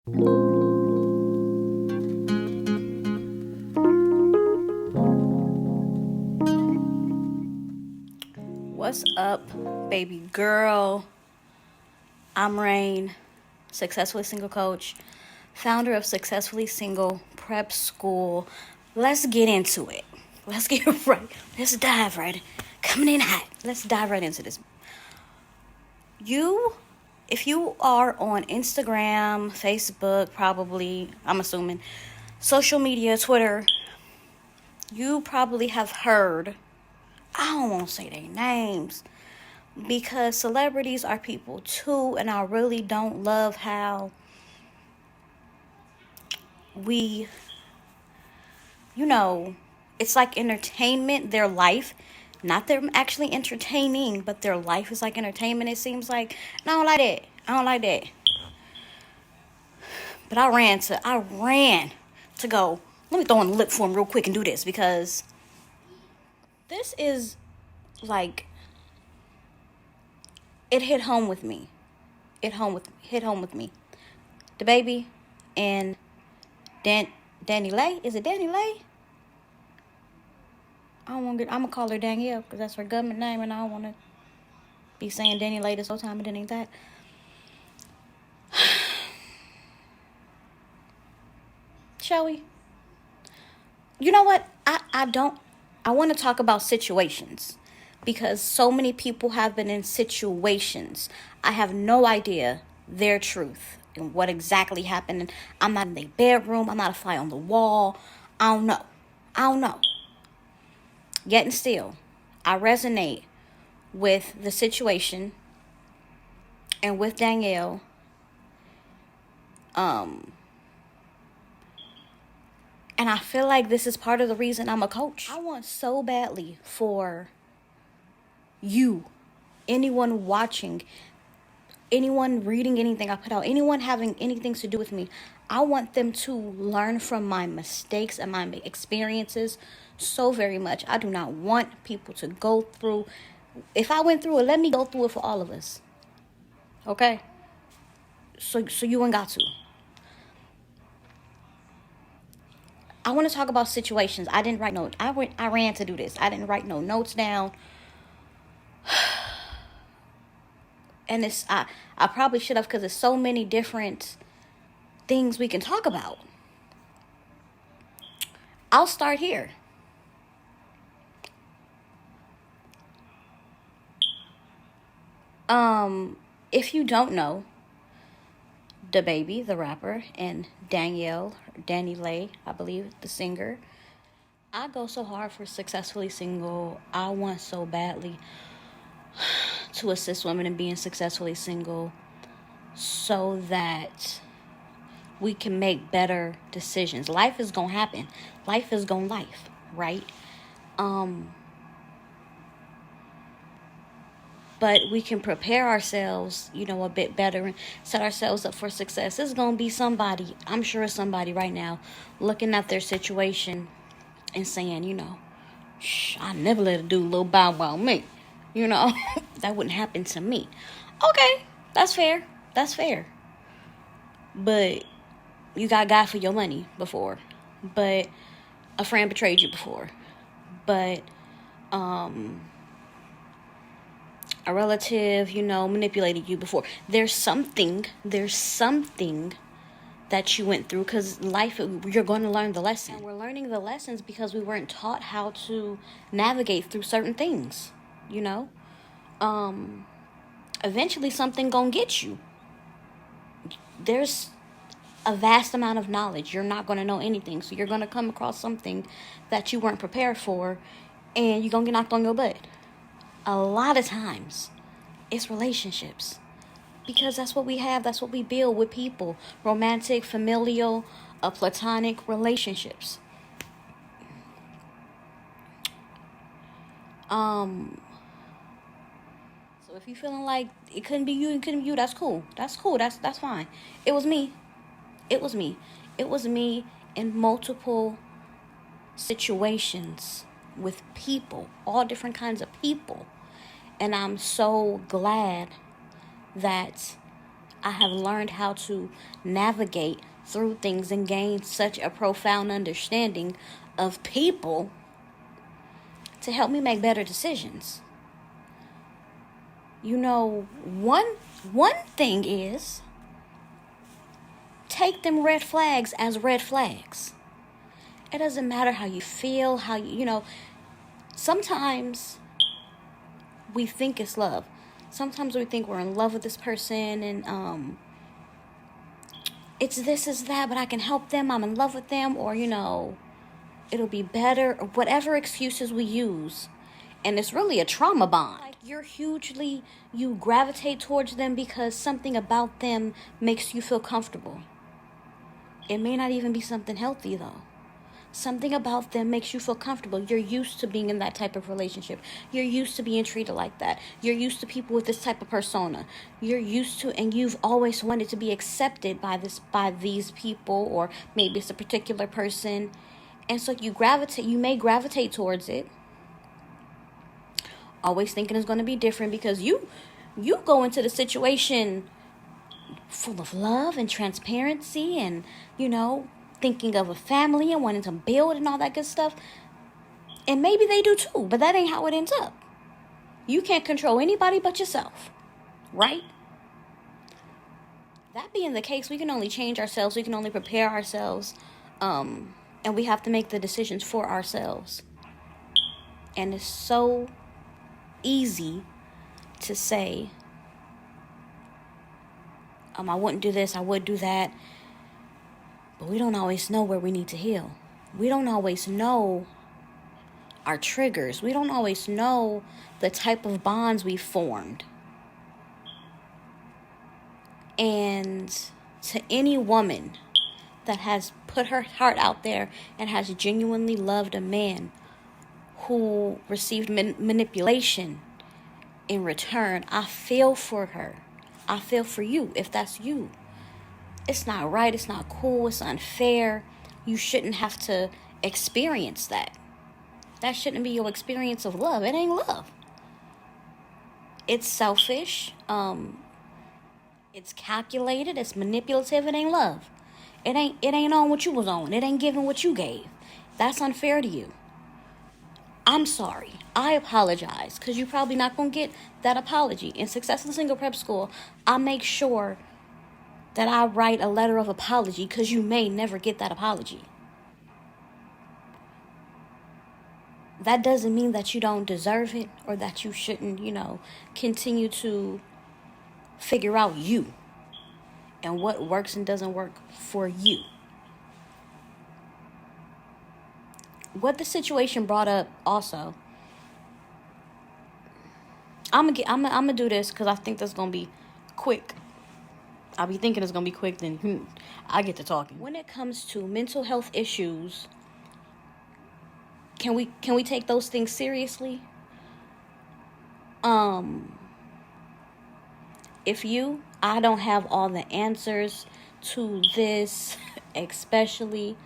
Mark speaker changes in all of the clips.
Speaker 1: What's up, baby girl? I'm Rain, successfully single coach, founder of Successfully Single Prep School. Let's get into it. Let's get right. Let's dive right. Coming in hot. Let's dive right into this. If you are on Instagram, Facebook, probably, I'm assuming, social media, Twitter, you probably have heard, I don't want to say their names, because celebrities are people too, and I really don't love how we, it's like entertainment, their life, not them actually entertaining, but their life is like entertainment, it seems like. And I don't like that. I don't like that. But I ran to go, let me throw in the lip for him real quick and do this, because this is like, it hit home with me. Hit home with me. DaBaby and DaniLeigh. Is it DaniLeigh? I'm gonna call her Danielle because that's her government name, and I don't want to be saying DaniLeigh this whole time, and it ain't that. Shall we? You know what? I want to talk about situations, because so many people have been in situations. I have no idea their truth and what exactly happened. And I'm not in their bedroom. I'm not a fly on the wall. I don't know. Yet and still, I resonate with the situation and with Danielle. And I feel like this is part of the reason I'm a coach. I want so badly for you, anyone watching, anyone reading anything I put out, anyone having anything to do with me, I want them to learn from my mistakes and my experiences so very much. I do not want people to go through. If I went through it, let me go through it for all of us. Okay? So you ain't got to. I want to talk about situations. I didn't write notes. I ran to do this. I didn't write no notes down. And I probably should have, because there's so many different things we can talk about. I'll start here. If you don't know, DaBaby, the rapper, and DaniLeigh, I believe, the singer, I go so hard for Successfully Single. I want so badly to assist women in being successfully single so that we can make better decisions. Life is gonna happen. Life is gonna life, right? But we can prepare ourselves, a bit better and set ourselves up for success. There's going to be somebody, I'm sure it's somebody right now, looking at their situation and saying, I never let a dude little bow wow me. That wouldn't happen to me. Okay, that's fair. But you got God for your money before. But a friend betrayed you before. But, a relative, manipulated you before. There's something that you went through, because life, you're going to learn the lesson. And we're learning the lessons because we weren't taught how to navigate through certain things, Eventually something gonna get you. There's a vast amount of knowledge. You're not going to know anything. So you're going to come across something that you weren't prepared for, and you're going to get knocked on your butt. A lot of times, it's relationships. Because that's what we have. That's what we build with people. Romantic, familial, platonic relationships. So if you're feeling like it couldn't be you, that's cool. That's fine. It was me in multiple situations with people, all different kinds of people. And I'm so glad that I have learned how to navigate through things and gain such a profound understanding of people to help me make better decisions. You know, one thing is, take them red flags as red flags. It doesn't matter how you feel, sometimes we think it's love. Sometimes we think we're in love with this person and it's this is that, but I can help them, I'm in love with them, or it'll be better, or whatever excuses we use. And it's really a trauma bond. Like you gravitate towards them because something about them makes you feel comfortable. It may not even be something healthy though. Something about them makes you feel comfortable. You're used to being in that type of relationship. You're used to being treated like that. You're used to people with this type of persona. You're used to, and you've always wanted to be accepted by these people, or maybe it's a particular person. And so you may gravitate towards it, always thinking it's going to be different because you go into the situation full of love and transparency and, thinking of a family and wanting to build and all that good stuff. And maybe they do too, but that ain't how it ends up. You can't control anybody but yourself, right? That being the case, we can only change ourselves. We can only prepare ourselves. And we have to make the decisions for ourselves. And it's so easy to say, I wouldn't do this, I would do that. But we don't always know where we need to heal. We don't always know our triggers. We don't always know the type of bonds we formed. And to any woman that has put her heart out there and has genuinely loved a man who received manipulation in return, I feel for her. I feel for you if that's you. It's not right. It's not cool. It's unfair. You shouldn't have to experience that. That shouldn't be your experience of love. It ain't love. It's selfish. It's calculated. It's manipulative. It ain't love. It ain't on what you was on. It ain't giving what you gave. That's unfair to you. I'm sorry. I apologize, because you're probably not going to get that apology. In Successfully Single Prep School, I make sure that I write a letter of apology, because you may never get that apology. That doesn't mean that you don't deserve it, or that you shouldn't, continue to figure out you and what works and doesn't work for you. What the situation brought up also, I'm gonna do this because I think that's gonna be quick. I'll be thinking it's gonna be quick, then I get to talking. When it comes to mental health issues, can we take those things seriously? I don't have all the answers to this, especially,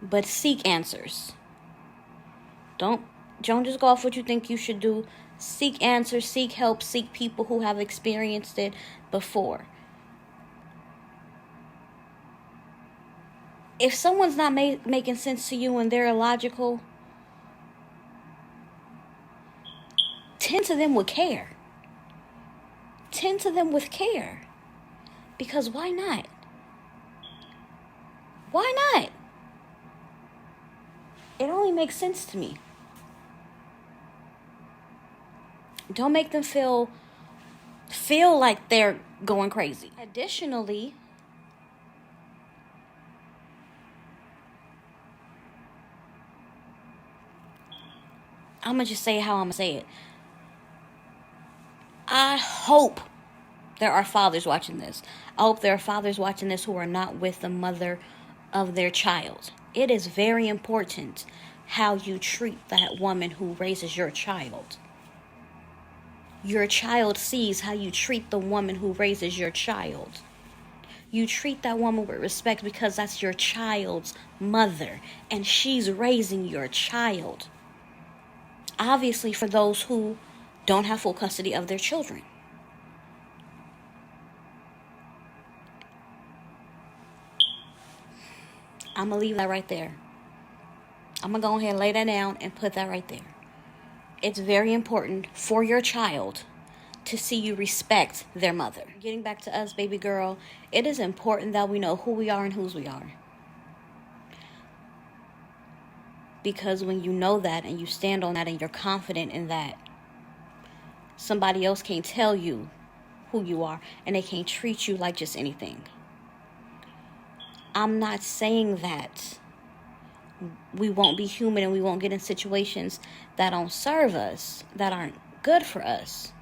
Speaker 1: but seek answers. Don't just go off what you think you should do. Seek answers, seek help, seek people who have experienced it before. If someone's not making sense to you and they're illogical, tend to them with care. Tend to them with care. Because why not? Why not? It only makes sense to me. Don't make them feel like they're going crazy. Additionally, I'm going to just say how I'm going to say it. I hope there are fathers watching this. I hope there are fathers watching this who are not with the mother of their child. It is very important how you treat that woman who raises your child. Your child sees how you treat the woman who raises your child. You treat that woman with respect because that's your child's mother and she's raising your child. Obviously, for those who don't have full custody of their children. I'm going to leave that right there. I'm going to go ahead and lay that down and put that right there. It's very important for your child to see you respect their mother. Getting back to us, baby girl, it is important that we know who we are and whose we are. Because when you know that and you stand on that and you're confident in that, somebody else can't tell you who you are and they can't treat you like just anything. I'm not saying that we won't be human and we won't get in situations that don't serve us, that aren't good for us.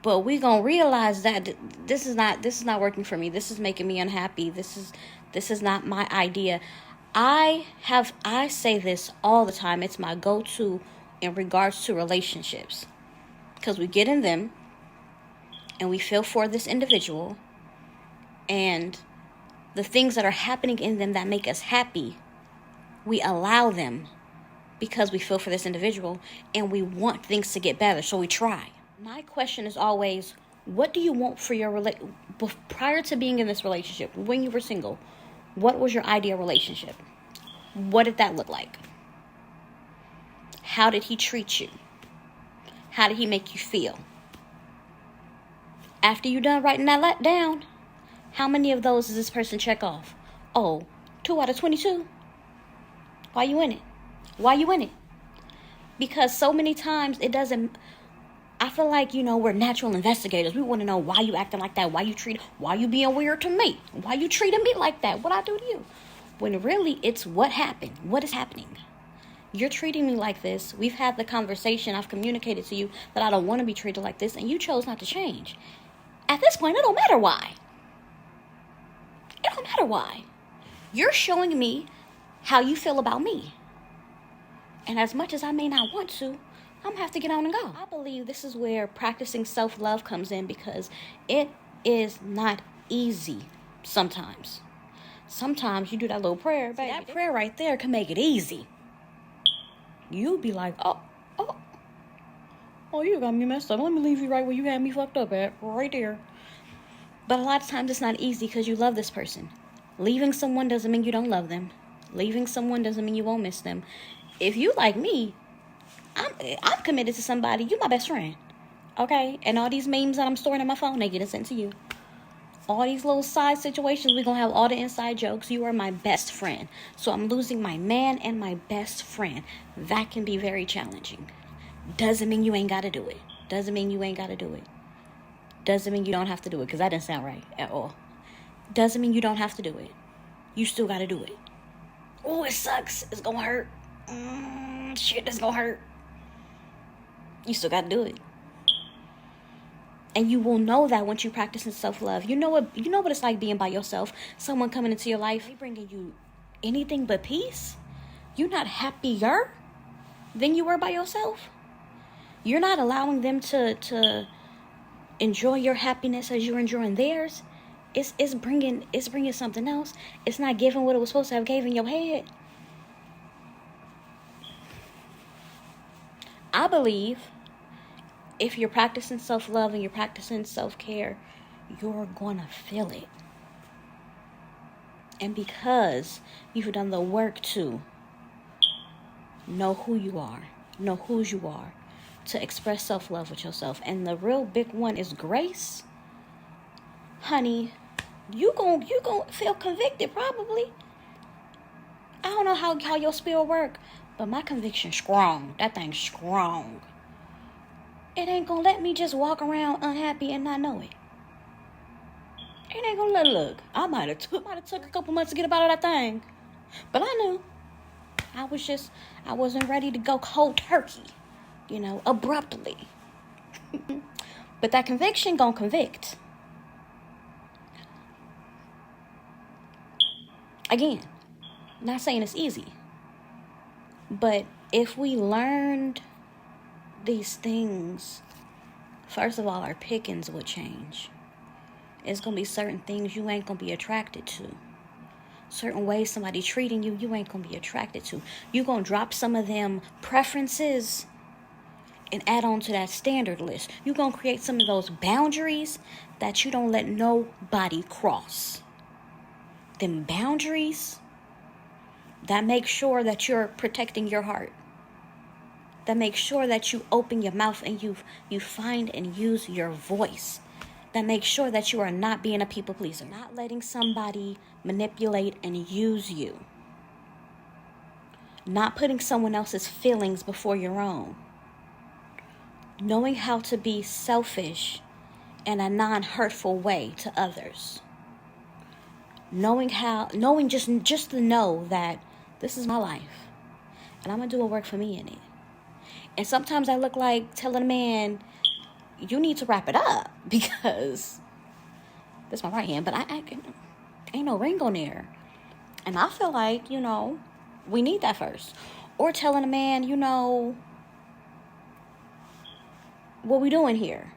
Speaker 1: But we gonna realize that this is not working for me. This is making me unhappy. This is not my idea. I say this all the time. It's my go-to in regards to relationships. Because we get in them and we feel for this individual, and the things that are happening in them that make us happy, we allow them because we feel for this individual and we want things to get better, so we try. My question is always, what do you want for your prior to being in this relationship, when you were single? What was your ideal relationship? What did that look like? How did he treat you? How did he make you feel? After you're done writing that down, how many of those does this person check off? Oh, 2 out of 22. Why you in it? Why you in it? Because so many times it doesn't... I feel like, we're natural investigators. We want to know why you acting like that. Why you being weird to me? Why you treating me like that? What I do to you? When really it's what happened. What is happening? You're treating me like this. We've had the conversation. I've communicated to you that I don't want to be treated like this, and you chose not to change. At this point, it don't matter why. It don't matter why. You're showing me how you feel about me. And as much as I may not want to, I'm going to have to get on and go. I believe this is where practicing self-love comes in, because it is not easy sometimes. Sometimes you do that little prayer, baby. That prayer right there can make it easy. You'll be like, oh, you got me messed up. Let me leave you right where you had me fucked up at, right there. But a lot of times it's not easy because you love this person. Leaving someone doesn't mean you don't love them. Leaving someone doesn't mean you won't miss them. If you like me, I'm committed to somebody. You my best friend. Okay? And all these memes that I'm storing on my phone, they get sent to you. All these little side situations, we're going to have all the inside jokes. You are my best friend. So I'm losing my man and my best friend. That can be very challenging. Doesn't mean you ain't got to do it. Doesn't mean you ain't got to do it. Doesn't mean you don't have to do it, because that didn't sound right at all. Doesn't mean you don't have to do it. You still got to do it. Oh, it sucks. It's going to hurt. Shit, it's going to hurt. You still got to do it. And you will know that once you practice in self-love. You know what it's like being by yourself. Someone coming into your life, they bringing you anything but peace. You're not happier than you were by yourself. You're not allowing them to enjoy your happiness as you're enjoying theirs. It's bringing something else. It's not giving what it was supposed to have given your head. I believe if you're practicing self-love and you're practicing self-care, you're going to feel it. And because you've done the work to know who you are, know whose you are, to express self-love with yourself. And the real big one is grace. Honey, you gon' feel convicted probably. I don't know how your spill work, but my conviction's strong. That thing's strong. It ain't gonna let me just walk around unhappy and not know it. It ain't gonna look. I might have took a couple months to get up out of that thing. But I knew. I wasn't ready to go cold turkey, abruptly. But that conviction gonna convict. Again, not saying it's easy. But if we learned these things, first of all, our pickings would change. It's going to be certain things you ain't going to be attracted to. Certain ways somebody treating you, you ain't going to be attracted to. You going to drop some of them preferences and add on to that standard list. You going to create some of those boundaries that you don't let nobody cross. them boundaries that make sure that you're protecting your heart, that make sure that you open your mouth and you find and use your voice, that make sure that you are not being a people pleaser, not letting somebody manipulate and use you, not putting someone else's feelings before your own, knowing how to be selfish in a non-hurtful way to others, knowing just to know that this is my life and I'm gonna do what work for me in it. And sometimes I look like telling a man, you need to wrap it up because this is my right hand, but I ain't no ring on there. And I feel like, we need that first. Or telling a man, what we doing here?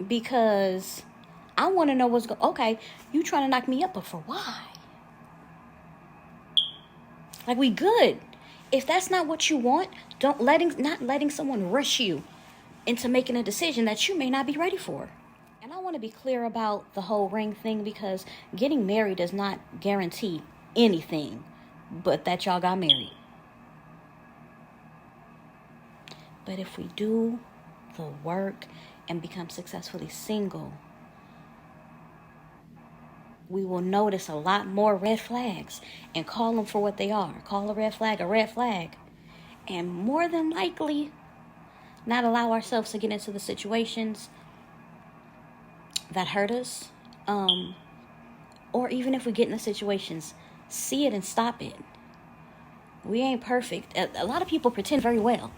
Speaker 1: Because I want to know okay, you trying to knock me up, but for why? Like, we good. If that's not what you want, not letting someone rush you into making a decision that you may not be ready for. And I want to be clear about the whole ring thing, because getting married does not guarantee anything but that y'all got married. But if we do the work and become successfully single, we will notice a lot more red flags and call them for what they are. Call a red flag, and more than likely not allow ourselves to get into the situations that hurt us. Or even if we get in the situations, see it and stop it. We ain't perfect. A lot of people pretend very well.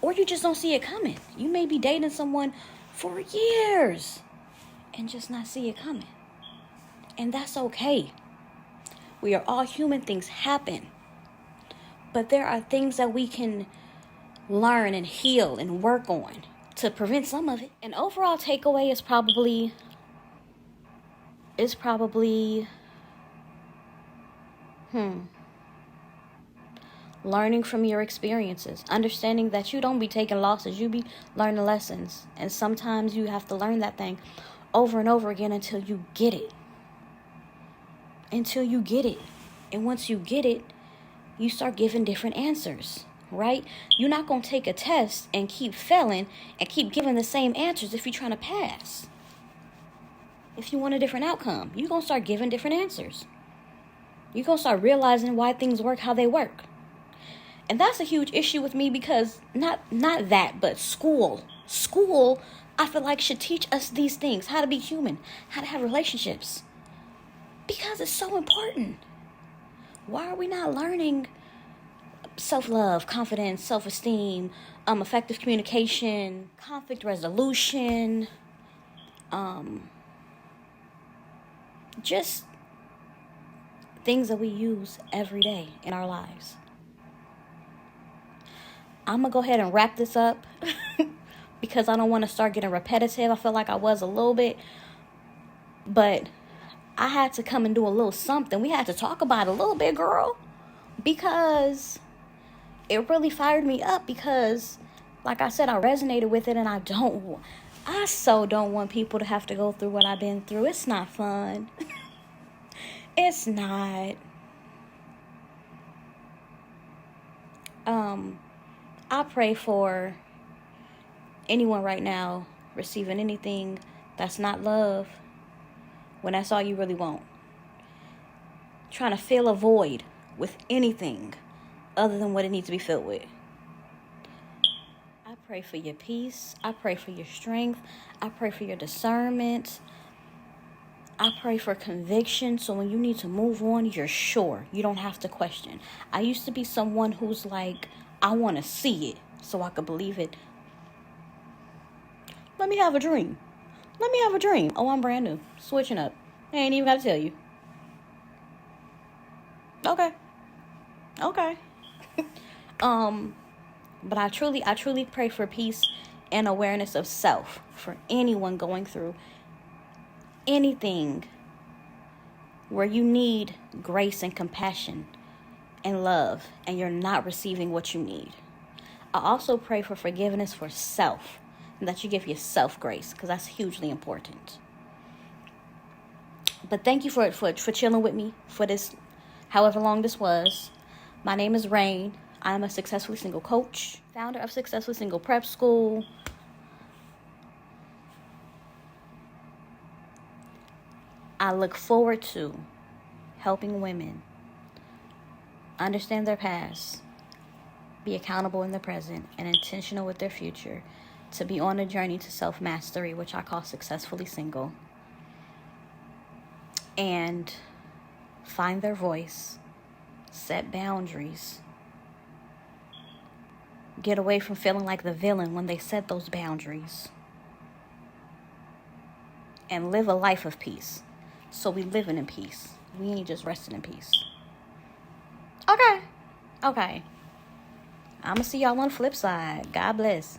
Speaker 1: Or you just don't see it coming. You may be dating someone for years and just not see it coming. And that's okay. We are all human. Things happen. But there are things that we can learn and heal and work on to prevent some of it. An overall takeaway is probably learning from your experiences, understanding that you don't be taking losses, you be learning lessons. And sometimes you have to learn that thing over and over again until you get it. And once you get it, you start giving different answers, right? You're not going to take a test and keep failing and keep giving the same answers if you're trying to pass. If you want a different outcome, you're going to start giving different answers. You're going to start realizing why things work how they work. And that's a huge issue with me, because not that, but school, I feel like should teach us these things, how to be human, how to have relationships. Because it's so important. Why are we not learning self-love, confidence, self-esteem, effective communication, conflict resolution, just things that we use every day in our lives? I'm going to go ahead and wrap this up because I don't want to start getting repetitive. I feel like I was a little bit, but I had to come and do a little something. We had to talk about it a little bit, girl, because it really fired me up, because like I said, I resonated with it, and I so don't want people to have to go through what I've been through. It's not fun. It's not. I pray for anyone right now receiving anything that's not love, when that's all you really want. Trying to fill a void with anything other than what it needs to be filled with. I pray for your peace. I pray for your strength. I pray for your discernment. I pray for conviction, so when you need to move on, you're sure. You don't have to question. I used to be someone who's like, I want to see it so I could believe it. Let me have a dream. Oh, I'm brand new. Switching up. I ain't even got to tell you. Okay. But I truly pray for peace and awareness of self for anyone going through anything where you need grace and compassion and love, and you're not receiving what you need. I also pray for forgiveness for self, and that you give yourself grace, because that's hugely important. But thank you for chilling with me for this, however long this was. My name is Rain. I'm a successfully single coach, founder of Successfully Single Prep School. I look forward to helping women understand their past, be accountable in the present, and intentional with their future, to be on a journey to self-mastery, which I call Successfully Single, and find their voice, set boundaries, get away from feeling like the villain when they set those boundaries, and live a life of peace. So we living in peace. We ain't just resting in peace. Okay. I'm going to see y'all on the flip side. God bless.